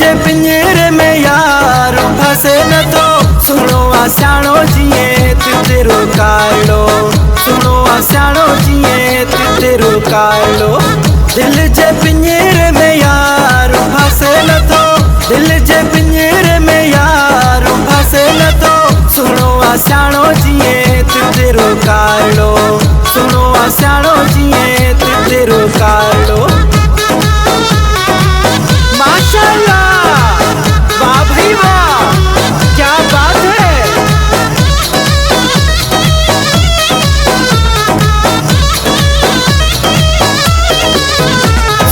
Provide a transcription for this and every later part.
जे पिंजरे में यार फसे न तो सुनो आसानो जिए तेरो कालो सुनो आसानो जिए तेरो कालो दिल जे पिंजरे में यार फसे न तो दिल जे पिंजरे में यार फसे न तो सुनो आसानो जिए तेरो कालो सुनो आसानो जिए तेरो कालो। माशाअल्लाह, वाह भाई वाह, क्या बात है।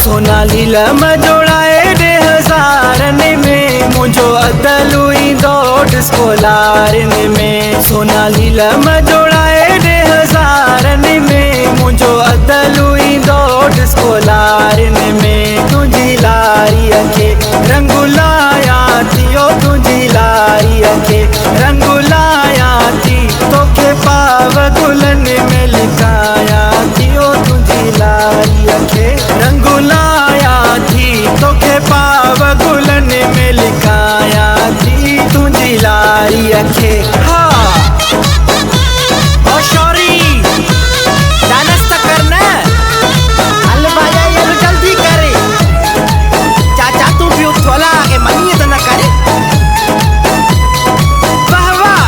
सोना लीला में जोड़ाए 2000 में मुझो अदलुई दौड़ स्कोलार में सोना लीला में जोड़ाए 2000 में मुझो अदलुई दौड़ स्कोलार में तुझी लारी अखे रंगुलाया थियो तुझी लारी अखे रंगुलाया थी तोखे पाव गुलन में लिखाया थियो तुझी लारी अखे रंगुलाया थी तोखे पाव गुलन में लिखाया थी तुझी लारी अखे। हाँ ओ शौरी डांस तो करना अल भाया ये जल्दी करे चाचा तू भी थोड़ा आगे मनिए तो न करे। वाह वाह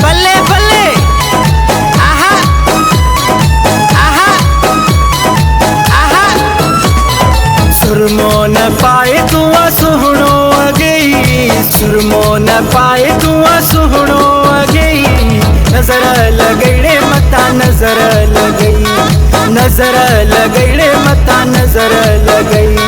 बल्ले बल्ले आहा आहा आहा सुरमो न पाए तू सुहणो अगई सुरमो न पाए तू सुहणो अगई नजर लगड़े मता नजर लगई नजर लगड़े मता नजर लगई।